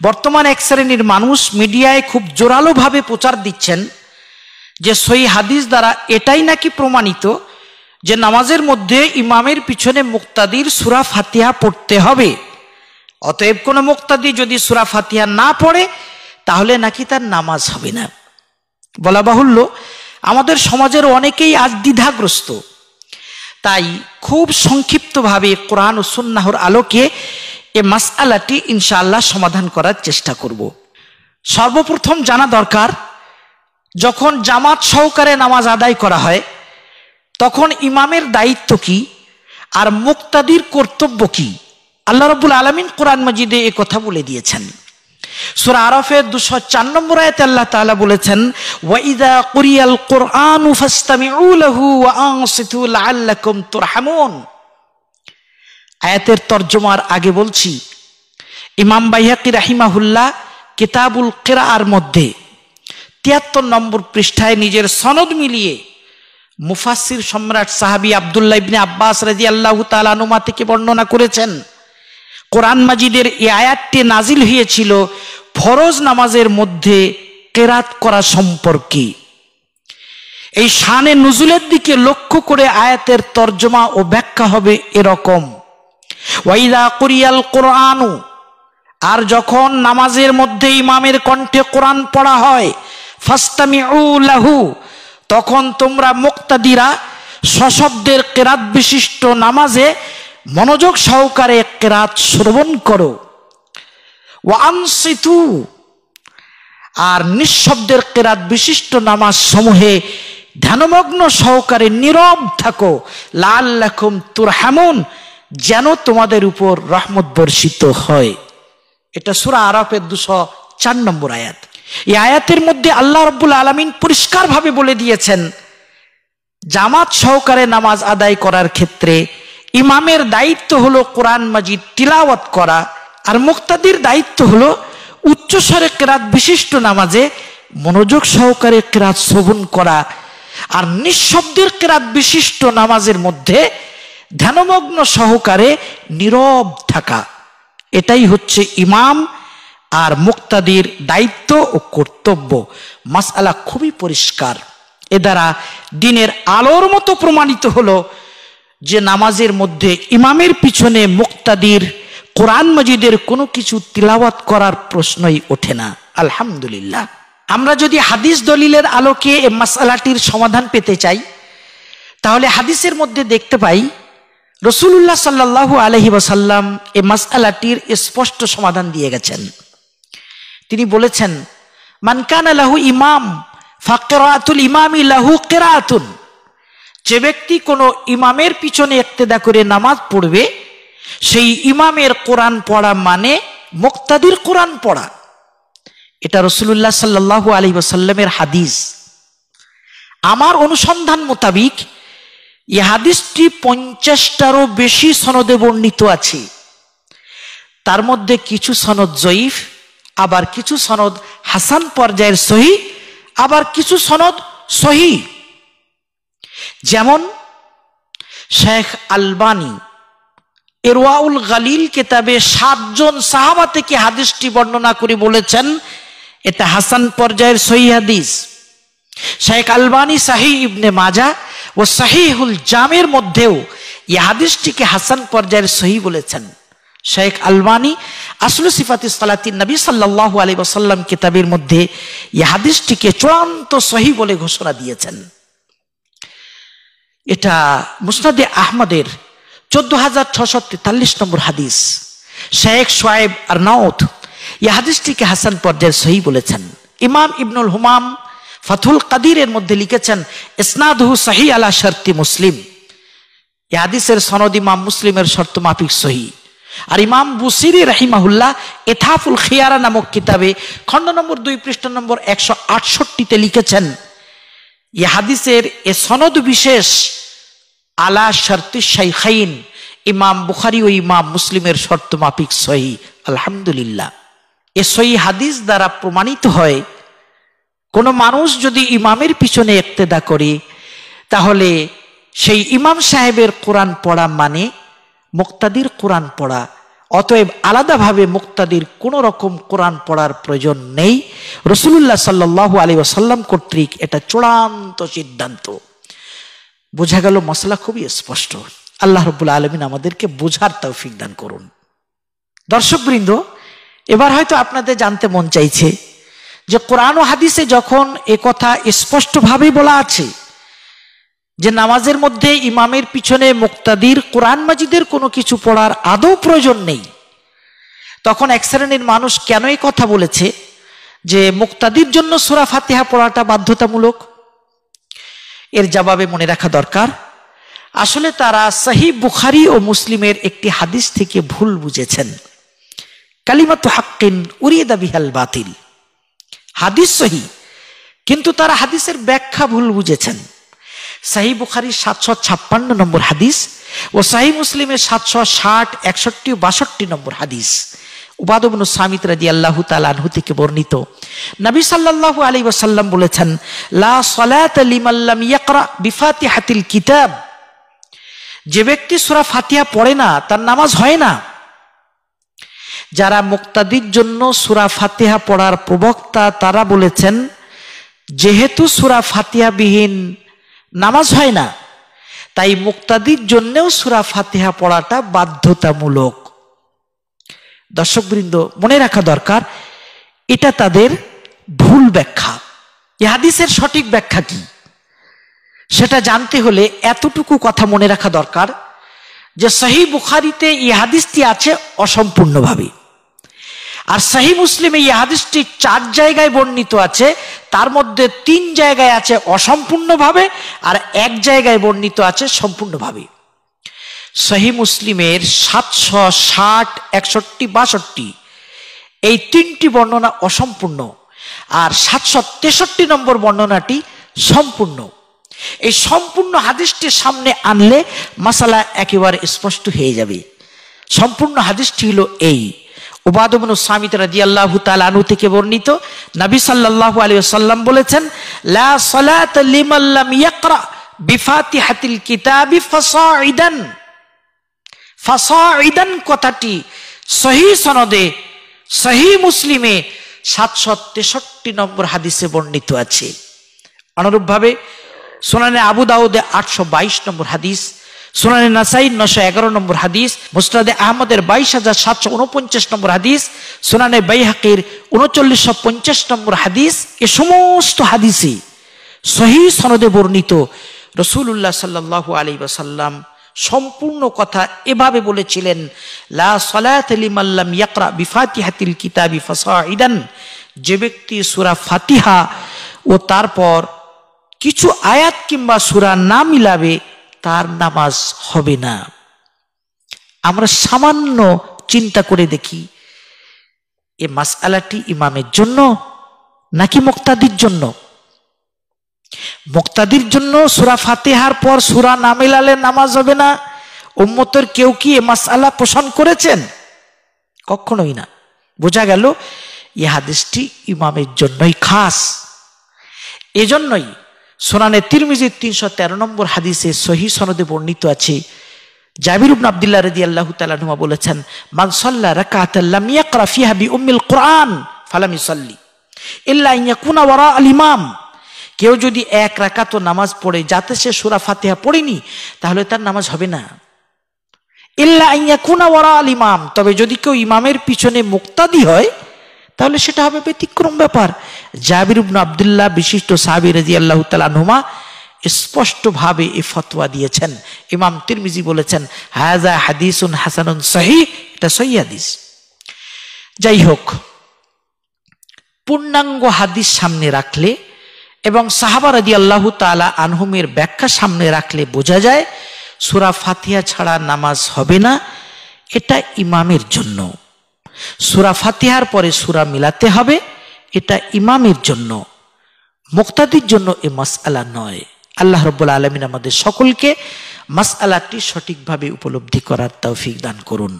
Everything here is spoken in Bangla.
বর্তমান এক শ্রেণীর মানুষ মিডিয়ায় খুব জোরালোভাবে প্রচার দিচ্ছেন যে সহি হাদিস দ্বারা এটাই নাকি প্রমাণিত যে নামাজের মধ্যে ইমামের পিছনে মুক্তাদির সূরা ফাতিহা পড়তে হবে। অতএব কোনো মুক্তাদি যদি সূরা ফাতিহা না পড়ে তাহলে নাকি তার নামাজ হবে না। বলা বাহুল্য, আমাদের সমাজের অনেকেই আজ দ্বিধাগ্রস্ত। তাই খুব সংক্ষিপ্তভাবে কোরআন ও সুন্নাহর আলোকে এই মাসআলাটি ইনশাআল্লাহ সমাধান করার চেষ্টা করব। সর্বপ্রথম জানা দরকার, যখন জামাত সহকারে নামাজ আদায় করা হয় তখন ইমামের দায়িত্ব কি আর মুক্তাদির কর্তব্য কি? আল্লাহ রাব্বুল আলামিন কোরআন মাজিদে এই কথা বলে দিয়েছেন। সূরা আরাফের 204 নম্বর আয়াতে আল্লাহ তাআলা বলেছেন, ওয়া ইযা কুরিয়াল কুরআনু ফাসতামিউ লাহু ওয়া আনসিতু লাআল্লাকুম তুরহামুন। আয়াতের তরজমার আগে বলছি, ইমাম বাইহাকি রাহিমাহুল্লাহ কিতাবুল কিরাআর মধ্যে 73 নম্বর পৃষ্ঠায় নিজের সনদ মিলিয়ে মুফাসসির সম্রাট সাহাবী আব্দুল্লাহ ইবনে আব্বাস রাদিয়াল্লাহু তাআলা আনহুমা থেকে বর্ণনা করেছেন, কোরআন মাজিদের এই আয়াতটি নাজিল হয়েছিল ফরজ নামাজের মধ্যে কেরাত করা সম্পর্কে। এই শানে নুজুলের দিকে লক্ষ্য করে আয়াতের তরজমা ও ব্যাখ্যা হবে এরকম, ওয়াইদা কুরিয়াল কুরআনু, আর যখন নামাজের মধ্যে ইমামের কণ্ঠে কোরআন পড়া হয়, ফাসতামিউ লাহু, তখন তোমরা মুক্তাদিরা সশব্দের কেরাত বিশিষ্ট নামাজে মনোযোগ সহকারে কেরাত শ্রবণ করো। ওয়া আনসিতু, আর নিঃশব্দের কেরাত বিশিষ্ট নামাজ সমূহে ধ্যানমগ্ন সহকারে নীরব থাকো, লাআল্লাকুম তুরহামুন, যেন তোমাদের উপর রহমত বর্ষিত হয়। এটা সূরা আরাফের 204 নম্বর আয়াত। এই আয়াতের মধ্যে আল্লাহ রাব্বুল আলামিন পরিষ্কারভাবে বলে দিয়েছেন, জামাত সহকারে নামাজ আদায় করার ক্ষেত্রে ইমামের দায়িত্ব হলো কোরআন মাজিদ তিলাওয়াত করা, আর মুক্তাদির দায়িত্ব হলো উচ্চস্বরে কেরাত বিশিষ্ট নামাজে মনোযোগ সহকারে কেরাত শ্রবণ করা, আর নিঃশব্দের কেরাত বিশিষ্ট নামাজের মধ্যে ধ্যানমগ্ন সহকারে নীরব থাকা। এটাই হচ্ছে ইমাম আর মুক্তাদির দায়িত্ব ও কর্তব্য। মাসআলা খুবই পরিষ্কার। এ দ্বারা দ্বীনের আলোর মতো প্রমাণিত হলো যে নামাজের মধ্যে ইমামের পিছনে মুক্তাদির কোরআন মাজিদের কোনো কিছু তিলাওয়াত করার প্রশ্নই ওঠে না। আলহামদুলিল্লাহ। আমরা যদি হাদিস দলিলের আলোকে এই মাসআলাটির সমাধান পেতে চাই, তাহলে হাদিসের মধ্যে দেখতে পাই রাসূলুল্লাহ সাল্লাল্লাহু আলাইহি ওয়াসাল্লাম এই মাসআলাটির স্পষ্ট সমাধান দিয়ে গেছেন। তিনি বলেছেন, মান কানা লাহু ইমাম ফাকিরাতুল ইমামি লাহু কিরাআতুন, যে ব্যক্তি কোনো ইমামের পিছনে ইক্তেদা করে নামাজ পড়বে, সেই ইমামের কোরআন পড়া মানে মুক্তাদির কোরআন পড়া। এটা রাসূলুল্লাহ সাল্লাল্লাহু আলাইহি ওয়াসাল্লামের হাদিস। আমার অনুসন্ধান মোতাবিক এই হাদিসটি 50টারও বেশি সনদে বর্ণিত আছে। তার মধ্যে কিছু সনদ জয়ীফ, আবার কিছু সনদ হাসান পর্যায়ের সহিহ, আবার কিছু সনদ সহিহ। যেমন শেখ আলবানী ইরওয়াউল গালিল কিতাবে 7 জন সাহাবা থেকে হাদিসটি বর্ণনা করে বলেছেন এটা হাসান পর্যায়ের সহিহ হাদিস। শেখ আলবানী সহিহ ইবনে মাজাহ ও সহিহুল জামের মধ্যেও এই হাদিসটিকে হাসান পর্যায়ের সহিহ বলেছেন। শেখ আলবানী আসলু সিফাতি সালাতিন নবী সাল্লাল্লাহু আলাইহি ওয়াসাল্লাম কিতাবের মধ্যে এই হাদিসটিকে চূড়ান্ত সহিহ বলে ঘোষণা দিয়েছেন। এটা মুসনাদে আহমদের 14643 নম্বর হাদিস। শেখ শোয়েব আরনাউত এই হাদিসটিকে হাসান পর্যায়ের সহিহ বলেছেন। ইমাম ইবনুল হুমাম ফাথুল কাদিরের মধ্যে লিখেছেন, ইসনাদুহু সহিহ আলা শর্তি মুসলিম। এই হাদিসের সনদ ইমাম মুসলিমের শর্ত মাফিক সহিহ। আর ইমাম বুসিরি রাহিমাহুল্লাহ ইথাফুল খিয়ারা নামক কিতাবে খণ্ড নম্বর 2 পৃষ্ঠা নম্বর 168-তে লিখেছেন, এই হাদিসের এ সনদ বিশেষ আলা শর্তি শাইখাইন, ইমাম বুখারী ও ইমাম মুসলিমের শর্ত মাফিক সহিহ। আলহামদুলিল্লাহ। এ সহিহ হাদিস দ্বারা প্রমাণিত হয়, কোনো মানুষ যদি ইমামের পিছনে ইক্তেদা করে তাহলে সেই ইমাম সাহেবের কোরআন পড়া মানে মুক্তাদির কোরআন পড়া, অতএব আলাদাভাবে মুক্তাদির কোনো রকম কোরআন পড়ার প্রয়োজন নেই। রাসূলুল্লাহ সাল্লাল্লাহু আলাইহি ওয়াসাল্লাম কর্তৃক এটা চূড়ান্ত সিদ্ধান্ত। বোঝা গেল, মসলা খুবই স্পষ্ট। আল্লাহ রাব্বুল আলামিন আমাদেরকে বোঝার তৌফিক দান করুন। দর্শকবৃন্দ, এবার হয়তো আপনাদের জানতে মন চাইছে যে কোরআন ও হাদিসে যখন একথা স্পষ্টভাবে বলা আছে যে নামাজের মধ্যে ইমামের পিছনে মুক্তাদির কোরআন মাজিদের কোনো কিছু পড়ার আদৌ প্রয়োজন নেই, তখন এক শ্রেণীর মানুষ কেন এই কথা বলেছে যে মুক্তাদির জন্য সূরা ফাতিহা পড়াটা বাধ্যতামূলক? এর জবাবে মনে রাখা দরকার, আসলে তারা সহিহ বুখারী ও মুসলিমের একটি হাদিস থেকে ভুল বুঝেছেন। কালিমাতু হাক্কিন উরিদা বিহাল বাতিল, হাদিস সহিহ, কিন্তু তারা হাদিসের ব্যাখ্যা ভুল বুঝেছেন। সহিহ বুখারীর 756 নম্বর হাদিস ও সহিহ মুসলিমের 760, 61 ও 62 নম্বর হাদিস উবাদ ইবনে সামিত রাদিয়াল্লাহু তাআলা আনহু থেকে বর্ণিত, নবী সাল্লাল্লাহু আলাইহি ওয়াসাল্লাম বলেছেন, লা সালাতা লিমান লাম ইয়াকরা বিফাতিহাতিল কিতাব, যে ব্যক্তি সূরা ফাতিহা পড়ে না তার নামাজ হয় না। যারা মুক্তাদির জন্য সূরা ফাতিহা পড়ার প্রবক্তা তারা বলেছেন, যেহেতু সূরা ফাতিহা বিহীন নামাজ হয় না, তাই মুক্তাদির জন্যও সূরা ফাতিহা পড়াটা বাধ্যতামূলক। দর্শকবৃন্দ, মনে রাখা দরকার, এটা তাদের ভুল ব্যাখ্যা। এই হাদিসের সঠিক ব্যাখ্যা কি সেটা জানতে হলে এতটুকু কথা মনে রাখা দরকার যে সহিহ বুখারীতে এই হাদিসটি আছে অসম্পূর্ণভাবে, আর সহিহ মুসলিমে এই হাদিসটি 4 জায়গায় বর্ণিত আছে, তার মধ্যে 3 জায়গায় আছে অসম্পূর্ণভাবে আর 1 জায়গায় বর্ণিত আছে সম্পূর্ণভাবে। সহিহ মুসলিমের 760, 61, 62 এই 3টি বর্ণনা অসম্পূর্ণ, আর 763 নম্বর বর্ণনাটি সম্পূর্ণ। এই সম্পূর্ণ হাদিসটি সামনে আনলে মাসালা একেবারে স্পষ্ট হয়ে যাবে। সম্পূর্ণ হাদিসটি হলো এই, উবাদ ইবনে সামিত রাদিয়াল্লাহু তাআলা আনহু থেকে বর্ণিত, নবী সাল্লাল্লাহু আলাইহি ওয়াসাল্লাম বলেছেন, লা সালাতা লিমান লাম ইয়াকরা বিফাতিহাতিল কিতাবি ফাসাইদান। ফাসাইদান কথাটি সহিহ সনদে সহিহ মুসলিমে 763 নম্বর হাদিসে বর্ণিত আছে। অনুরূপভাবে সুনানে আবু দাউদে 822 নম্বর হাদিস, সুনানে নাসাই 911 নম্বর হাদিস, মুসনাদে আহমদের 22749 নম্বর হাদিস, সুনানে বাইহাকির 3950 নম্বর হাদিস, এ সমস্ত হাদিসে সহিহ সনদে বর্ণিত। রাসূলুল্লাহ সাল্লাল্লাহু আলাইহি ওয়াসাল্লাম সম্পূর্ণ কথা এভাবে বলেছিলেন, লা সালাতা লিমান লাম ইয়াকরা বিফাতিহাতিল কিতাবি ফাসাইদান, যে ব্যক্তি সূরা ফাতিহা ও তারপর কিছু আয়াত কিংবা সূরা না মিলাবে তার নামাজ হবে না। আমরা সামান্য চিন্তা করে দেখি, এ মাসআলাটি ইমামের জন্য নাকি মুক্তাদির জন্য? মুক্তাদির জন্য সূরা ফাতিহার পর সূরা না মিলালে নামাজ হবে না, উম্মতের কেউ কি এ মাসআলা পোষণ করেছেন? কখনোই না। বোঝা গেল এই হাদিসটি ইমামের জন্যই খাস। এজন্যই সুনানে তিরমিজির 313 নম্বর হাদিসে সহিহ সনদে বর্ণিত আছে, জাবির ইবনে আব্দুল্লাহ রাদিয়াল্লাহু তাআলা আনহু বলেছেন, মান সাল্লা রাকাতান লাম ইয়াকরা ফিহা বিউম্মিল কুরআন ফালাম ইসাল্লি ইল্লা আন ইয়াকুনা ওয়ারা আল ইমাম। কেউ যদি 1 রাকাত নামাজ পড়ে যাতে সে সূরা ফাতিহা পড়েনি, তাহলে তার নামাজ হবে না। ইল্লা আন ইয়াকুনা ওয়ারা আল ইমাম, তবে যদি কেউ ইমামের পিছনে মুক্তাদি হয় তাহলে সেটা হবে ব্যতিক্রম ব্যাপার। জাবির ইবনে আব্দুল্লাহ বিশিষ্ট সাহাবী রাদিয়াল্লাহু তাআলা আনহুমা স্পষ্টভাবে এই ফতোয়া দিয়েছেন। ইমাম তিরমিজি বলেছেন, হাযা হাদিসুন হাসানুন সহিহ, এটা সহিহ হাদিস। যাই হোক, পূর্ণাঙ্গ হাদিস সামনে রাখলে এবং সাহাবা রাদিয়াল্লাহু তাআলা আনহুমের ব্যাখ্যা সামনে রাখলে বোঝা যায় সূরা ফাতিহা ছাড়া নামাজ হবে না, এটা ইমামের জন্য। সূরা ফাতিহার পরে সূরা মিলাতে হবে, এটা ইমামের জন্য, মুক্তাদির জন্য এ মাসআলা নয়। আল্লাহ রাব্বুল আলামিন আমাদের সকলকে মাসআলাটি সঠিকভাবে উপলব্ধি করার তৌফিক দান করুন।